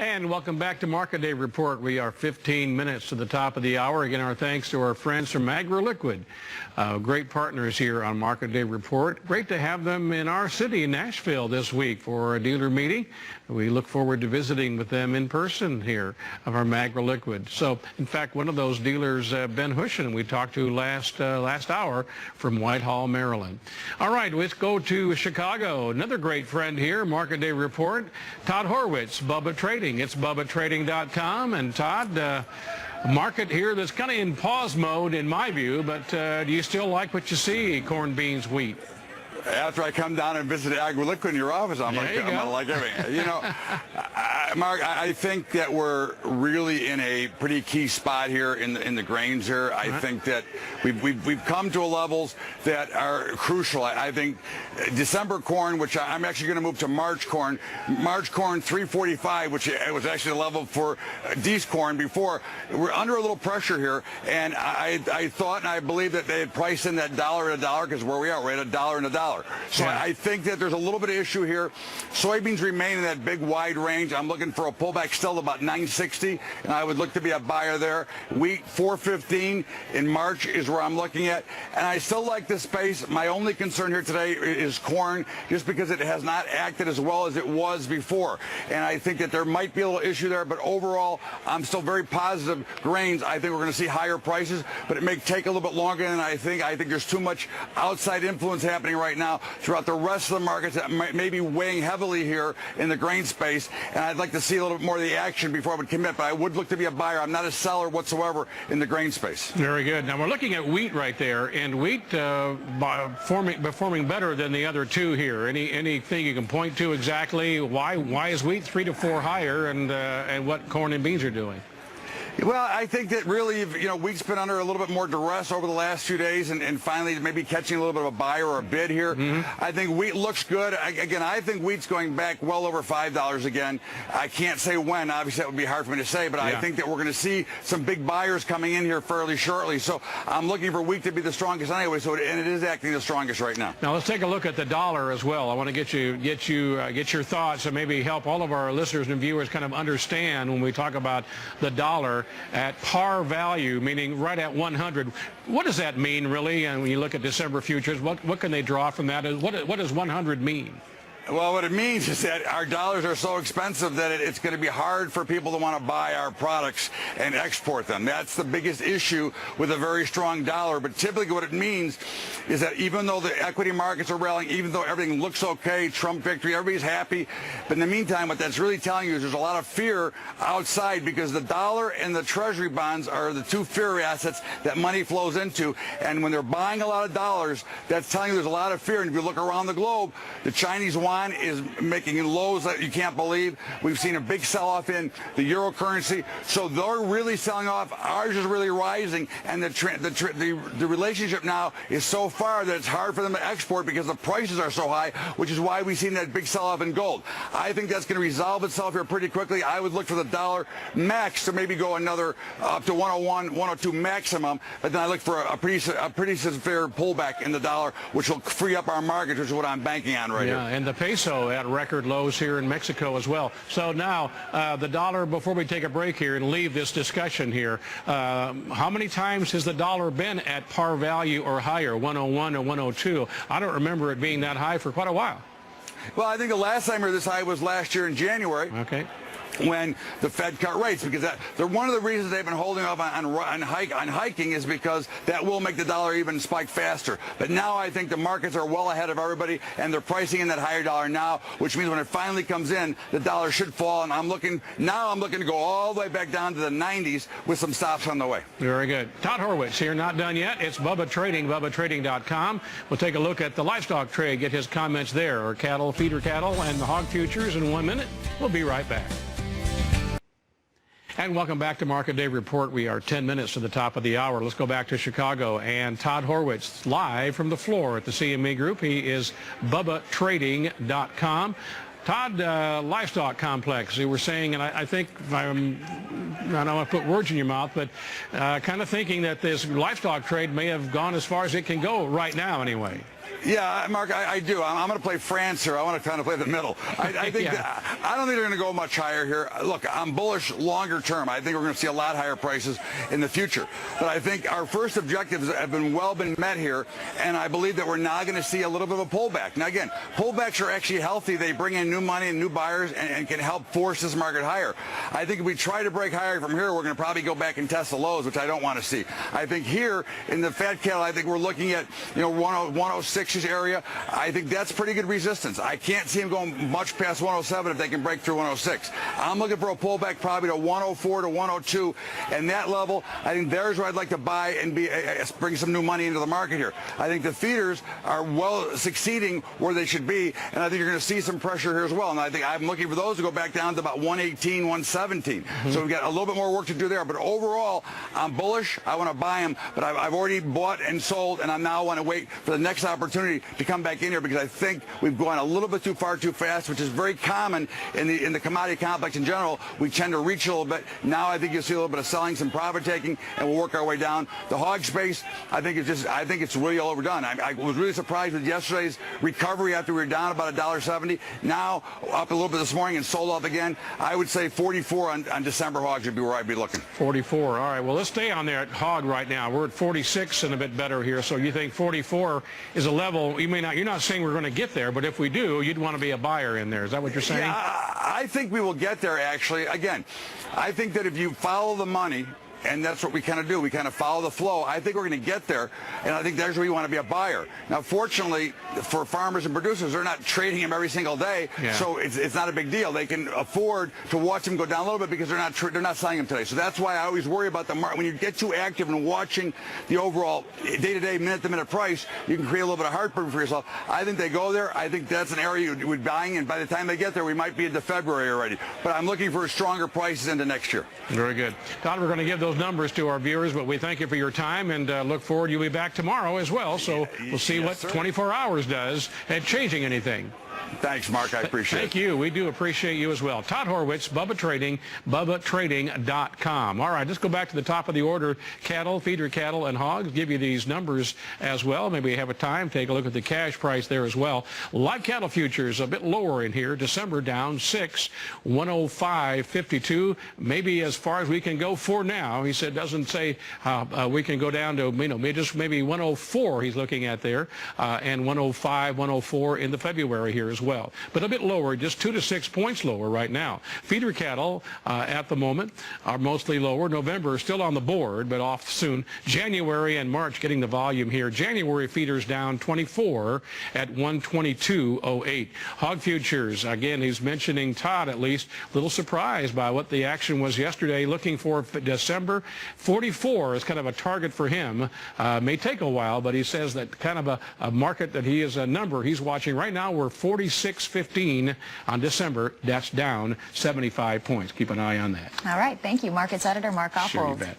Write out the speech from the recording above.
And welcome back to Market Day Report. We are 15 minutes to the top of the hour. Again, our thanks to our friends from AgroLiquid. Great partners here on Market Day Report. Great to have them in our city, Nashville, this week for a dealer meeting. We look forward to visiting with them in person here of our AgroLiquid. So, in fact, one of those dealers, Ben Hushin, we talked to last hour from Whitehall, Maryland. All right, let's go to Chicago. Another great friend here, Market Day Report, Todd Horwitz, Bubba Trading. It's BubbaTrading.com. And Todd, market here that's kind of in pause mode in my view, but do you still like what you see, corn, beans, wheat? After I come down and visit AgroLiquid in your office, I'm gonna like everything. You know, Mark, I think that we're really in a pretty key spot here in the grains here. I think that we've come to levels that are crucial. I think December corn, which I'm actually going to move to March corn 345, which was actually the level for D's corn before. We're under a little pressure here, and I thought and I believe that they had priced in that dollar and a dollar, because where we are, we're at $1 and a dollar. So yeah. I think that there's a little bit of issue here. Soybeans remain in that big wide range. I'm looking for a pullback still about 960, and I would look to be a buyer there. Wheat 415 in March is where I'm looking at, and I still like this space. My only concern here today is corn, just because it has not acted as well as it was before, and I think that there might be a little issue there, but overall I'm still very positive. Grains, I think we're going to see higher prices, but it may take a little bit longer than I think. I think there's too much outside influence happening right now throughout the rest of the markets that may be weighing heavily here in the grain space, and I'd like to see a little bit more of the action before I would commit, but I would look to be a buyer. I'm not a seller whatsoever in the grain space. Very good. Now we're looking at wheat right there, and wheat performing better than the other two here. Anything you can point to exactly why is wheat 3 to 4 higher, and what corn and beans are doing? Well, I think that really, you know, wheat's been under a little bit more duress over the last few days, and finally maybe catching a little bit of a buy or a bid here. I think wheat looks good. Again, I think wheat's going back well over $5 again. I can't say when. Obviously, that would be hard for me to say, but I think that we're going to see some big buyers coming in here fairly shortly. So I'm looking for wheat to be the strongest anyway, and it is acting the strongest right now. Now let's take a look at the dollar as well. I want to get your thoughts and maybe help all of our listeners and viewers kind of understand when we talk about the dollar at par value, meaning right at 100. What does that mean, really? And when you look at December futures, what can they draw from that? What does 100 mean? Well, what it means is that our dollars are so expensive that it's going to be hard for people to want to buy our products and export them. That's the biggest issue with a very strong dollar. But typically what it means is that even though the equity markets are rallying, even though everything looks okay, Trump victory, everybody's happy, but in the meantime, what that's really telling you is there's a lot of fear outside, because the dollar and the treasury bonds are the two fear assets that money flows into. And when they're buying a lot of dollars, that's telling you there's a lot of fear. And if you look around the globe, the Chinese yuan is making lows that you can't believe. We've seen a big sell-off in the euro currency, so they're really selling off. Ours is really rising, and the relationship now is so far that it's hard for them to export because the prices are so high, which is why we've seen that big sell-off in gold. I think that's going to resolve itself here pretty quickly. I would look for the dollar max to maybe go another up to 101, 102 maximum, but then I look for a pretty severe pullback in the dollar, which will free up our market, which is what I'm banking on right here. And the peso at record lows here in Mexico as well. So now the dollar, before we take a break here and leave this discussion here, how many times has the dollar been at par value or higher, 101 or 102? I don't remember it being that high for quite a while. Well, I think the last time we were this high was last year in January. Okay. When the Fed cut rates, because they're one of the reasons they've been holding off on hiking is because that will make the dollar even spike faster. But now I think the markets are well ahead of everybody, and they're pricing in that higher dollar now, which means when it finally comes in, the dollar should fall. And I'm looking to go all the way back down to the 90s with some stops on the way. Very good. Todd Horwitz here, not done yet. It's Bubba Trading, BubbaTrading.com. We'll take a look at the livestock trade, get his comments there, or cattle, feeder cattle, and the hog futures in 1 minute. We'll be right back. And welcome back to Market Day Report. We are 10 minutes to the top of the hour. Let's go back to Chicago and Todd Horwitz live from the floor at the CME Group. He is BubbaTrading.com. Todd, livestock complex, you were saying, and I think, I don't want to put words in your mouth, but kind of thinking that this livestock trade may have gone as far as it can go right now anyway. Yeah, Mark, I do. I'm going to play France here. I want to kind of play the middle. I think I don't think they're going to go much higher here. Look, I'm bullish longer term. I think we're going to see a lot higher prices in the future. But I think our first objectives have been met here, and I believe that we're now going to see a little bit of a pullback. Now, again, pullbacks are actually healthy. They bring in new money and new buyers and can help force this market higher. I think if we try to break higher from here, we're going to probably go back and test the lows, which I don't want to see. I think here in the fat cattle, I think we're looking at 106 area. I think that's pretty good resistance. I can't see them going much past 107 if they can break through 106. I'm looking for a pullback probably to 104 to 102, and that level, I think there's where I'd like to buy and bring some new money into the market here. I think the feeders are well succeeding where they should be, and I think you're going to see some pressure here as well. And I think I'm looking for those to go back down to about 118, 117. So we've got a little bit more work to do there. But overall, I'm bullish. I want to buy them, but I've already bought and sold, and I now want to wait for the next opportunity to come back in here because I think we've gone a little bit too far too fast, which is very common in the commodity complex in general. We tend to reach a little bit. Now I think you'll see a little bit of selling, some profit taking, and we'll work our way down. The hog space, I think it's really all overdone. I was really surprised with yesterday's recovery after we were down about $1.70. Now up a little bit this morning and sold off again. I would say 44 on December hogs would be where I'd be looking. 44. All right. Well, let's stay on there at hog right now. We're at 46 and a bit better here. So you think 44 is a level you're not saying we're going to get there, but if we do, you'd want to be a buyer in there. Is that what you're saying? Yeah, I think we will get there, actually. Again, I think that if you follow the money, and that's what we kind of do. We kind of follow the flow. I think we're going to get there, and I think there's where you want to be a buyer. Now, fortunately, for farmers and producers, they're not trading them every single day, so it's not a big deal. They can afford to watch them go down a little bit because they're not selling them today. So that's why I always worry about the market. When you get too active in watching the overall day-to-day, minute-to-minute price, you can create a little bit of heartburn for yourself. I think they go there. I think that's an area you would be buying, and by the time they get there, we might be into February already. But I'm looking for stronger prices into next year. Very good. Todd, we're going to give those numbers to our viewers, but we thank you for your time and look forward. You'll be back tomorrow as well, so we'll see what 24 hours does at changing anything. Thanks, Mark. I appreciate it. Thank you. We do appreciate you as well. Todd Horwitz, Bubba Trading, BubbaTrading.com. All right, let's go back to the top of the order. Cattle, feeder cattle, and hogs. Give you these numbers as well. Maybe you have a time. Take a look at the cash price there as well. Live cattle futures a bit lower in here. December down 6, 105.52. Maybe as far as we can go for now. He said doesn't say we can go down to maybe 104. He's looking at there, and 105, 104 in the February here as well, but a bit lower, just 2 to 6 points lower right now. Feeder cattle at the moment are mostly lower. November is still on the board, but off soon. January and March getting the volume here. January feeders down 24 at 122.08. Hog futures, again, he's mentioning Todd at least, a little surprised by what the action was yesterday, looking for December. 44 is kind of a target for him. May take a while, but he says that kind of a market that he is a number he's watching right now. We're 46.15 on December. That's down 75 points. Keep an eye on that. All right. Thank you, Markets Editor Mark Oppold. Sure, you bet.